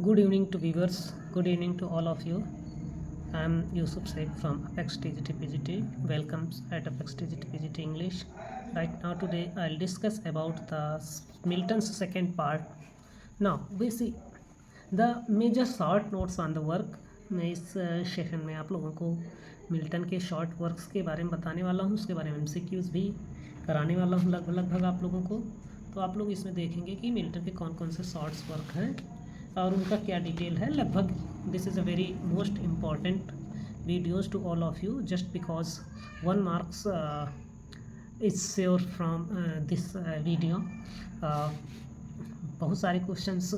Good evening to viewers. Good evening to all of you. I am Yusuf Said from Apex TGT PGT. Welcome at Apex TGT PGT English. Right now today I'll discuss about the Milton's second part. Now we see the major short notes on the work. मैं इस session में आप लोगों को Milton के short works के बारे में बताने वाला हूँ, उसके बारे में MCQs भी कराने वाला हूँ लगभग आप लोगों को। तो आप लोग इसमें देखेंगे कि मिल्टन के कौन कौन से शॉर्ट्स वर्क हैं और उनका क्या डिटेल है लगभग। This is a very most important videos to all of you just because 1 marks is sure from this video. बहुत सारे क्वेश्चंस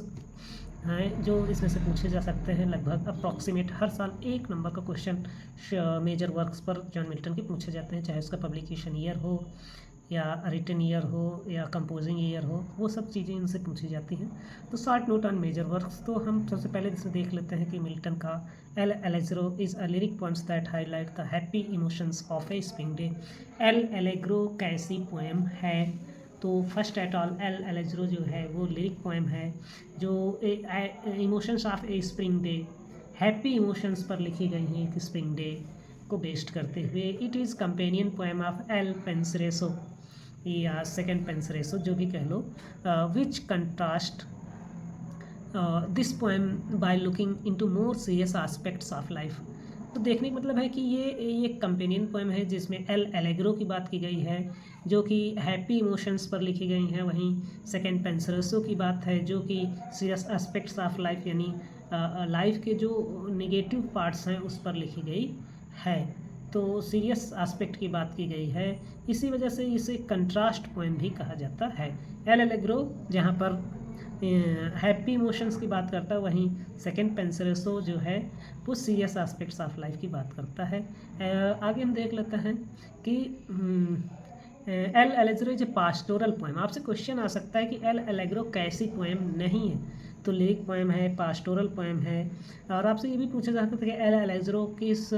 हैं जो इसमें से पूछे जा सकते हैं, लगभग अप्रॉक्सीमेट हर साल 1 नंबर का क्वेश्चन मेजर वर्क्स पर जॉन मिल्टन के पूछे जाते हैं, चाहे उसका पब्लिकेशन ईयर हो या रिटन ईयर हो या कंपोजिंग ईयर हो, वो सब चीज़ें इनसे पूछी जाती हैं। तो short note on major works, तो हम सबसे पहले इसे देख लेते हैं कि मिल्टन का L allegro is a lyric points that highlight the happy emotions of A spring day. L allegro कैसी पोएम है? तो first at all L allegro जो है वो लिरिक पोएम है जो emotions of A spring day, happy emotions पर लिखी गई हैं एक स्प्रिंग डे को बेस्ड करते हुए। It is companion poem of il penseroso या सेकेंड पेंसरेसो जो भी कह लो, which contrast this poem by looking into more serious aspects of life. तो देखने का मतलब है कि ये एक कंपेनियन पोएम है जिसमें एल एलेग्रो की बात की गई है जो कि हैप्पी इमोशंस पर लिखी गई हैं, वहीं सेकेंड पेंसरेसो की बात है जो कि सीरियस एस्पेक्ट्स ऑफ लाइफ यानी लाइफ के जो निगेटिव पार्ट्स हैं उस पर लिखी गई है। तो सीरियस एस्पेक्ट की बात की गई है, इसी वजह से इसे कंट्रास्ट पोएम भी कहा जाता है। एल एलेग्रो जहाँ पर हैप्पी इमोशंस की बात करता है, वहीं सेकेंड पेंसरेसो जो है वो सीरियस एस्पेक्ट्स ऑफ लाइफ की बात करता है। आगे हम देख लेते हैं कि L allegro is a pastoral poem. आपसे क्वेश्चन आ सकता है कि एल एलेग्रो कैसी पोएम नहीं है, तो लिरिक पोएम है, पास्टोरल पोएम है। और आपसे ये भी पूछा जा सकता है कि एल एलेग्रो किस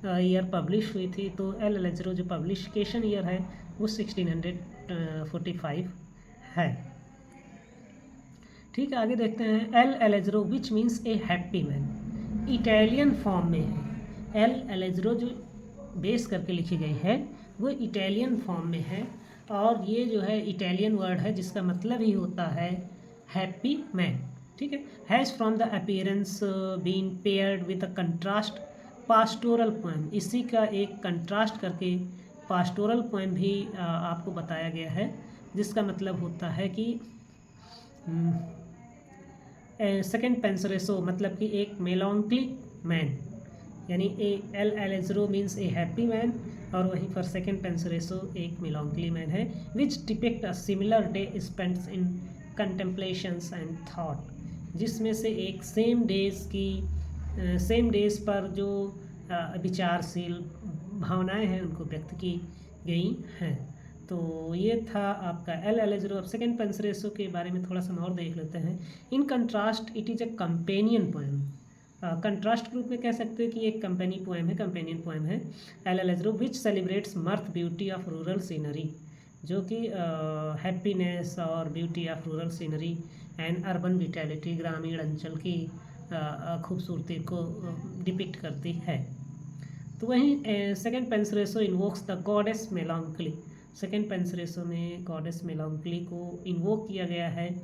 ईयर पब्लिश हुई थी, तो एल एलेग्रो जो पब्लिकेशन ईयर है वो 1645 है। ठीक है, आगे देखते हैं। L allegro which means a happy man, Italian form में है। एल एलेग्रो जो बेस करके लिखी गई है वो इटालियन फॉर्म में है और ये जो है इटालियन वर्ड है जिसका मतलब ही होता है हैप्पी मैन। ठीक है, has from the appearance been paired with a contrast pastoral poem. इसी का एक कंट्रास्ट करके पास्टोरल पोएम भी आपको बताया गया है जिसका मतलब होता है कि सेकेंड पेंसरेसो मतलब कि एक मेलॉन्कली मैन, यानी l'allegro means a happy man और वहीं पर सेकेंड पेंसरेसो एक मेलॉन्कली मैन है। Which depict a similar day spents in contemplations and thought, जिसमें से एक सेम डेज पर जो विचारशील भावनाएं हैं उनको व्यक्त की गई हैं। तो ये था आपका एल एलेग्रो। अब सेकेंड पेंसरेसो के बारे में थोड़ा सा और देख लेते हैं। In contrast it is a companion poem. Contrast के रूप में कह सकते हैं कि एक कंपेनियन पोएम है L allegro which celebrates मर्थ beauty of rural scenery, जो कि हैप्पीनेस और beauty of rural scenery and urban vitality, ग्रामीण अंचल की खूबसूरती को डिपिक्ट करती है। तो वहीं second penseroso invokes the goddess melancholy. Second penseroso में गॉडेस मेलॉन्कली को इन्वोक किया गया है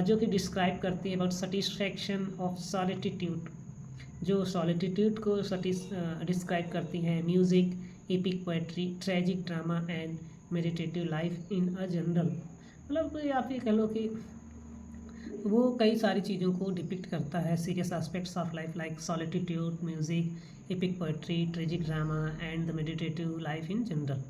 जो कि डिस्क्राइब करती है अबाउट सेटिस्फैक्शन ऑफ सॉलिट्यूड, जो सॉलिट्यूड को डिस्क्राइब करती है। Music, epic poetry, tragic drama and meditative life in a general. मतलब आप ये कह लो कि वो कई सारी चीज़ों को डिपिक्ट करता है, serious aspects of life like solitude, music, epic poetry, tragic drama and the meditative life in general.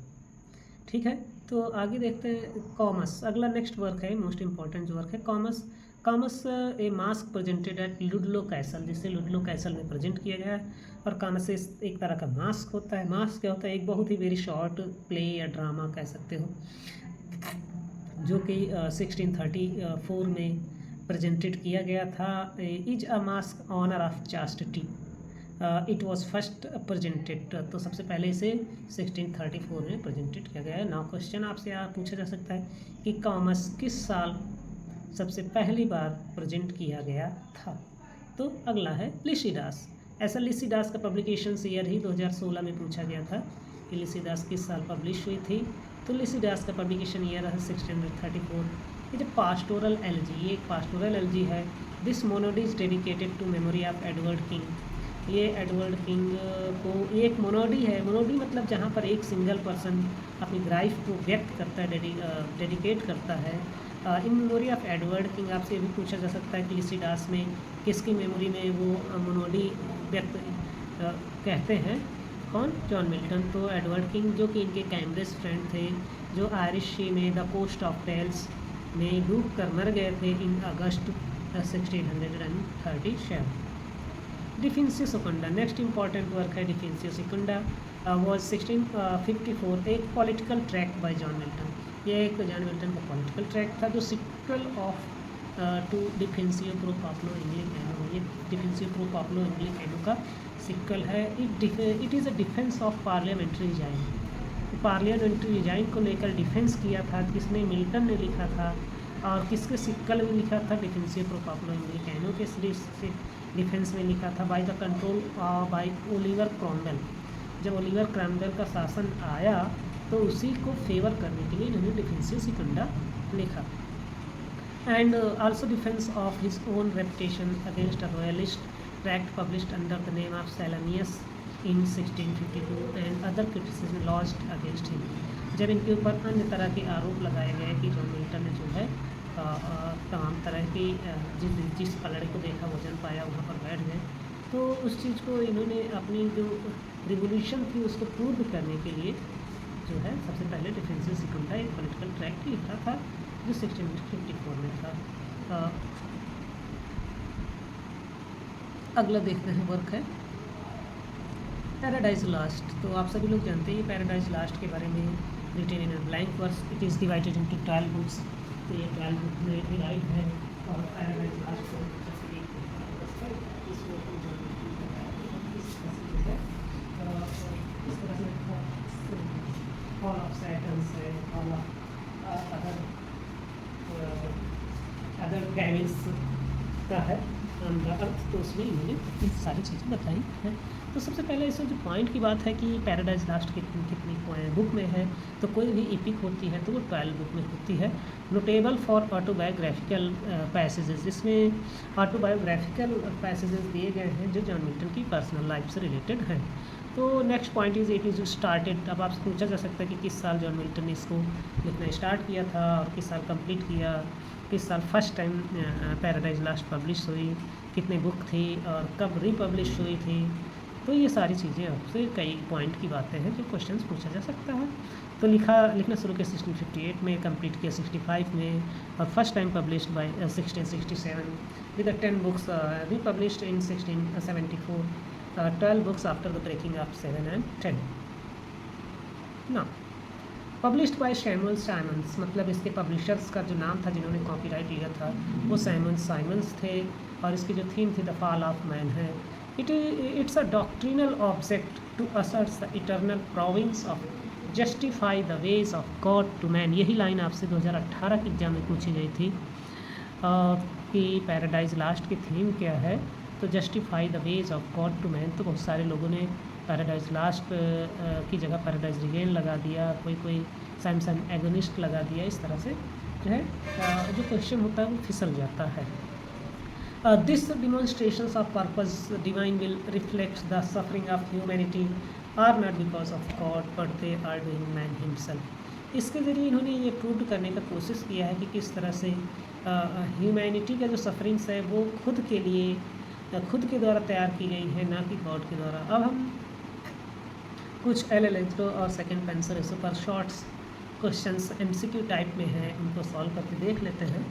ठीक है, तो आगे देखते हैं कॉमर्स। अगला नेक्स्ट वर्क है, मोस्ट इंपॉर्टेंट जो वर्क है Comus. Comus a masque presented at Ludlow Castle, जिसे लुडलो कैसल में प्रेजेंट किया गया है। और कॉमर्स एक तरह का मास्क होता है। मास्क क्या होता है? एक बहुत ही वेरी शॉर्ट प्ले या ड्रामा कह सकते हो जो कि 1634 में प्रेजेंटेड किया गया था। Is a masque honour of chastity, it was first presented. तो सबसे पहले इसे 1634 में प्रेजेंटेड किया गया है। नाउ क्वेश्चन आपसे पूछा जा सकता है कि कॉमर्स किस साल सबसे पहली बार प्रेजेंट किया गया था। तो अगला है लिसिडास। ऐसा लिसिडास का पब्लिकेशन ईयर ही 2016 में पूछा गया था कि लिसिडास किस साल पब्लिश हुई थी। तो लिसिडास का पब्लिकेशन ईयर है 1634। ये जो पास्टोरल एलजी, ये एक पास्टोरल एलजी है। This monody is dedicated to memory of Edward King. ये एडवर्ड किंग को, ये एक मोनोडी है। मोनोडी मतलब जहाँ पर एक सिंगल पर्सन अपनी ग्राइफ को व्यक्त करता है, डेडिकेट करता है। In memory of Edward king आपसे ये भी पूछा जा सकता है कि लिसिडास में किसकी मेमोरी में वो मोनोडी व्यक्त कहते हैं, कौन? John Milton. तो एडवर्ड किंग जो कि इनके कैम्ब्रिज फ्रेंड थे, जो आयरिश सी में द कोस्ट ऑफ टेल्स में डूब कर मर गए थे in August 1637। Defensio Secunda, next important work है डिफेंसियो सेकुंडा वॉज 1654, एक political tract by John Milton. ये एक जॉन मिल्टन का पॉलिटिकल ट्रैक था जो sequel of to Defensio pro Populo English. ये डिफेंसियो प्रो पापुलो इंग्लिश का सिक्वल है। It is a defence of parliamentary regime. Parliamentary regime को लेकर डिफेंस किया था, किसने? मिल्टन ने लिखा था। और किसके सिक्वल में लिखा था? डिफेंसियो प्रो पापुलो इंग्लिश के सीरीज डिफेंस में लिखा था by the control by Oliver Cromwell. जब ओलिवर क्रॉमवेल का शासन आया तो उसी को फेवर करने के लिए इन्होंने डिफेंसियो सेकुंडा लिखा। And also defence of his own reputation against a royalist tract published under the name of Salmasius in 1652 and other criticism launched against him. जब इनके ऊपर अन्य तरह के आरोप लगाए गए कि जॉन मिल्टन ने जो है तमाम तरह की जिस पलड़े को देखा वजन पाया वहाँ पर बैठ गए, तो उस चीज़ को इन्होंने अपनी जो रिवोल्यूशन थी उसको प्रूव करने के लिए जो है सबसे पहले डिफेंसिव सेकुंडा एक पॉलिटिकल ट्रैक्ट लिखा था जो 1654 में था। अगला देखते हैं वर्क है पैराडाइज लास्ट। तो आप सभी लोग जानते हैं ये पैराडाइज लास्ट के बारे में written in blank verse. It is divided into 12 books. तो ये 12 बुक में डिवाइड है और पैराडाइज लास्ट को इस तरह से फॉल ऑफ सैटर्न्स है, फॉल ऑफ अदर प्लैनेट्स का है अर्थ। तो उसमें इन्होंने ये सारी चीज़ें बताई हैं। तो सबसे पहले इसमें जो पॉइंट की बात है कि पैराडाइज लास्ट कितनी बुक में है, तो कोई भी एपिक होती है तो वो 12 बुक में होती है। नोटेबल फॉर ऑटोबायोग्राफिकल पैसेजेस, इसमें ऑटोबायोग्राफिकल पैसेजेस दिए गए हैं जो जॉन मिल्टन की पर्सनल लाइफ से रिलेटेड हैं। तो next point is it is started. अब आपसे पूछा जा सकता है कि किस साल जॉन मिल्टन ने इसको लिखना स्टार्ट किया था और किस साल कंप्लीट किया, किस साल first time paradise last publish हुई, कितने बुक थी और कब रीपब्लिश हुई थी। तो ये सारी चीज़ें आपसे कई पॉइंट की बातें हैं जो क्वेश्चंस पूछा जा सकता है। तो लिखना शुरू किया 1658 में, कंप्लीट किया 65 में और first time published by 1667 with 10 books republished in 1674, 12 books after the breaking of 7 and 10। ना पब्लिश्ड बाय सैमुअल साइमंस, मतलब इसके पब्लिशर्स का जो नाम था जिन्होंने कॉपीराइट लिया था वो साइमंस थे और इसकी जो थीम थी द फॉल ऑफ मैन है। It's a doctrinal object to assert the eternal province of justify the ways of God to man। यही लाइन आपसे 2018 के एग्जाम में पूछी गई थी कि पैराडाइज लास्ट की थीम क्या है, तो justify the ways of God to man. तो बहुत सारे लोगों ने पैराडाइज लास्ट की जगह पैराडाइज रिगेन लगा दिया, कोई सैमसन एगोनिस्ट लगा दिया। इस तरह से जो है जो क्वेश्चन होता है वो फिसल जाता है। This demonstrations of purpose divine will reflect the suffering of humanity are not because of God but they are doing man himself। इसके ज़रिए इन्होंने ये प्रूव करने का कोशिश किया है कि किस तरह से ह्यूमैनिटी का जो सफरिंग्स है वो खुद के लिए खुद के द्वारा तैयार की गई है, ना कि गॉड के द्वारा। अब हम कुछ एल और सेकेंड पेंसर इस पर शॉर्ट्स क्वेश्चंस MCQ टाइप में है, उनको सॉल्व करके देख लेते हैं।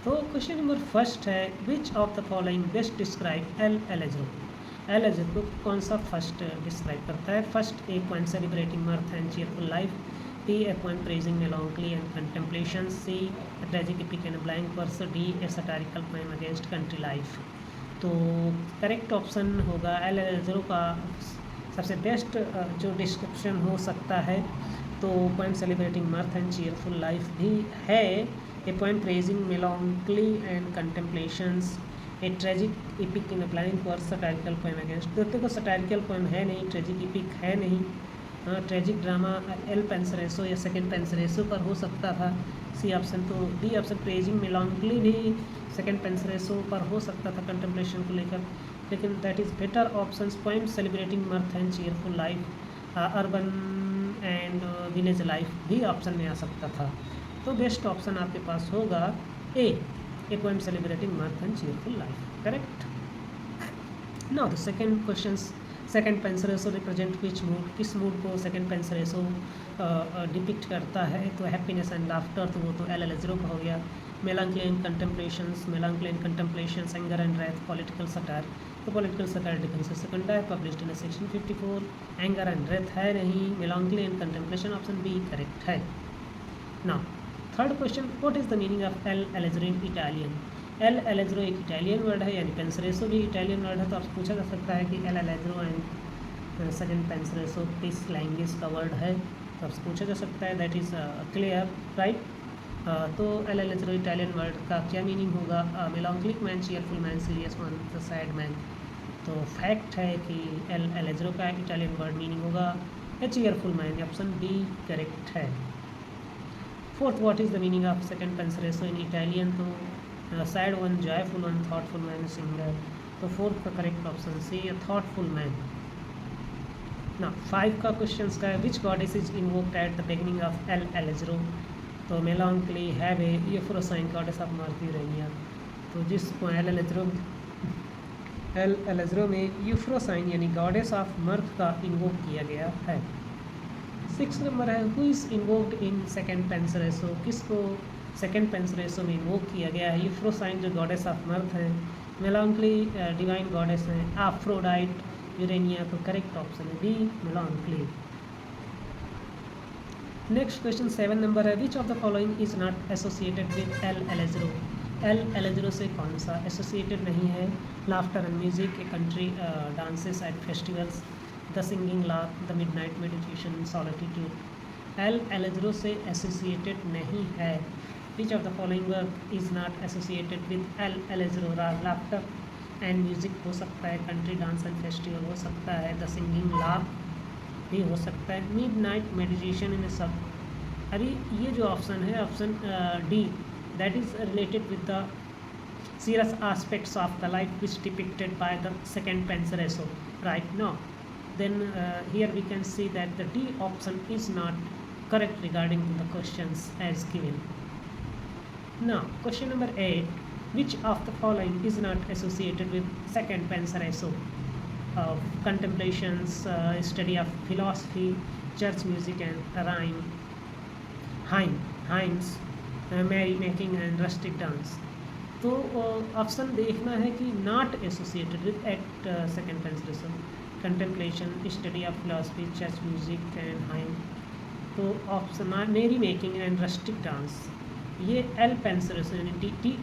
तो क्वेश्चन नंबर फर्स्ट है which of the following best describe L'Allegro को कौन सा फर्स्ट डिस्क्राइब करता है? First, a poem celebrating mirth and cheerful life, B a poem praising melancholy and contemplation, C a tragic epic and blank verse, D a satirical poem against country life. तो correct option होगा L'Allegro का सबसे best जो description हो सकता है तो poem celebrating mirth and cheerful life भी है, a poem praising melancholy and contemplations a tragic epic in applying for satirical poem against. तो देखो सटायरिकल पोएम है नहीं, ट्रेजिक इपिक है नहीं, ट्रेजिक ड्रामा एल पेंसरेसो या सेकंड पेंसरेसो पर हो सकता था, सी ऑप्शन। तो डी ऑप्शन ट्रेजिंग मेलांकली भी सेकंड पेंसरेसो पर हो सकता था कंटेम्पलेशन को लेकर, लेकिन that is better option poem celebrating mirth and cheerful life, urban and village life भी ऑप्शन में आ सकता था। तो बेस्ट ऑप्शन आपके पास होगा a poem celebrating mirth and cheerful life, correct. Now the second question, second Penseroso represent which mood, किस mood को सेकंड पेंसरेसो डिपिक्ट करता है? तो हैप्पीनेस एंड लाफ्टर, तो वो तो एल एलेजरो का हो गया। Melancholy and contemplations, anger and wrath, political satire, तो पॉलिटिकल सटायर डिफेंस सेकंड है, published in section 54। Anger and wrath है नहीं, melancholy and contemplation option B correct है। Now third question, what is the meaning of L'Allegro in Italian? L'Allegro एक Italian word है, यानी पेंसरेसो भी Italian word है, तो आपसे पूछा जा सकता है कि एल एलेजरो एंड सेकंड पेंसरेसो किस लैंग्वेज का वर्ड है, तो आपसे पूछा जा सकता है, दैट इज़ क्लियर, राइट। तो एल एलेजरो इटालियन वर्ड का क्या मीनिंग होगा? Melancholic man, cheerful man, serious one, the sad man. तो फैक्ट है कि एल एलेजरो का इटालियन वर्ड मीनिंग होगा a cheerful man, option B correct है। Fourth, what is the meaning of second Penseroso in Italian? तो sad one, joyful one, thoughtful man, singer. तो fourth का correct option C, a thoughtful man. ना 5 का question का है, which goddess is invoked at the beginning of L'Allegro? तो melancholy है वे Euphrosyne goddess of mirth Urania. तो जिसको एल एलेजरो में यूफ्रोसाइन यानी गॉडेस ऑफ मर्थ का इन्वोक किया गया है। 6 नंबर है, who is invoked in second Penseroso? किसको सेकंड पेंसरेसो में इन्वोक किया गया है? यूफ्रोसाइन जो गॉडेस ऑफ मर्थ है, मेलांकली डिवाइन गॉडेस है, एफ्रोडाइट, यूरेनिया। तो करेक्ट ऑप्शन है B, melancholy. Next question 7 number है, which of the following is not associated with L'Allegro? L'Allegro से कौन सा एसोसिएटेड नहीं है? Laughter and music, a country dances at festivals, the singing laugh, the midnight meditation, solitude. L'Allegro से associated नहीं है। Which of the following work is not associated with L एलेजरो? Laughter and music हो सकता है, country dance and festival हो सकता है, the singing laugh भी हो सकता है, मिडनाइट मेडिटेशन इन सब। अभी ये जो ऑप्शन है, option D, that is related with the serious aspects of the life which depicted by the second pensereso, right? Now then here we can see that the D option is not correct regarding the questions as given. Now question number 8, which of the following is not associated with second pensereso? Contemplations, study of philosophy, church music and rhyme, hymns, merry making and rustic dance. तो option देखना है कि not associated with at second Penseroso, contemplation, study of philosophy, church music and hymn. तो option merry making and rustic dance, ये Il Penseroso यानी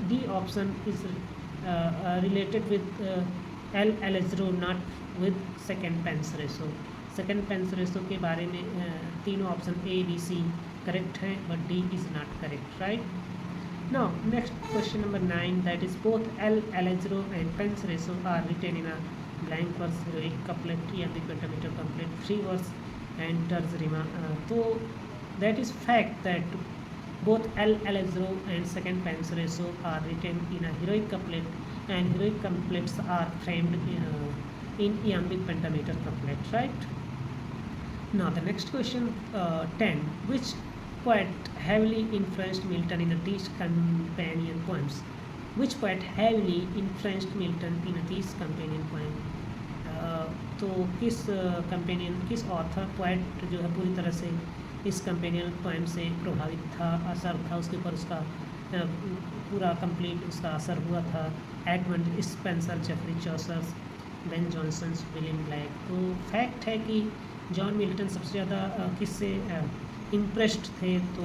D option is related with L'Allegro, not with second Penseroso. Second Penseroso के बारे में तीनों option A B C correct हैं, but D is not correct, right. Now next question number 9, that is both L Allegro and Pensereso are written in a blank verse, heroic couplet, iambic pentameter couplet, free verse and terz rima. So that is fact that both L Allegro and second Pensereso are written in a heroic couplet, and heroic couplets are framed in iambic pentameter couplet, right? Now the next question 10, which poet heavily influenced Milton in these companion poems? Which poet heavily influenced Milton in these companion poem? तो किस companion, किस author poet जो है पूरी तरह से इस companion poem से प्रभावित था, असर था उसके ऊपर, उसका पूरा कंप्लीट उसका असर हुआ था? Edmund Spenser, Geoffrey Chaucer, Ben Jonson, William Blake. तो फैक्ट है कि जॉन मिल्टन सबसे ज़्यादा किससे इम्प्रेस्ड थे? तो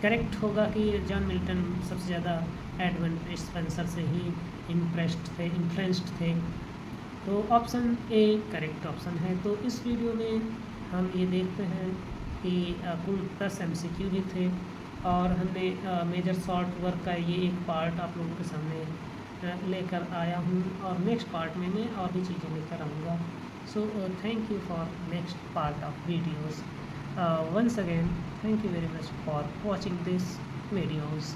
करेक्ट होगा कि जॉन मिल्टन सबसे ज़्यादा एडमंड स्पेंसर से ही इन्फ्लुएंस्ड थे। तो ऑप्शन ए करेक्ट ऑप्शन है। तो इस वीडियो में हम ये देखते हैं कि कुल 10 MCQ भी थे, और हमने मेजर शॉर्ट वर्क का ये एक पार्ट आप लोगों के सामने लेकर आया हूँ, और नेक्स्ट पार्ट में मैं और भी चीज़ें लेकर आऊँगा. So thank you for next part of videos. Once again, thank you very much for watching this videos.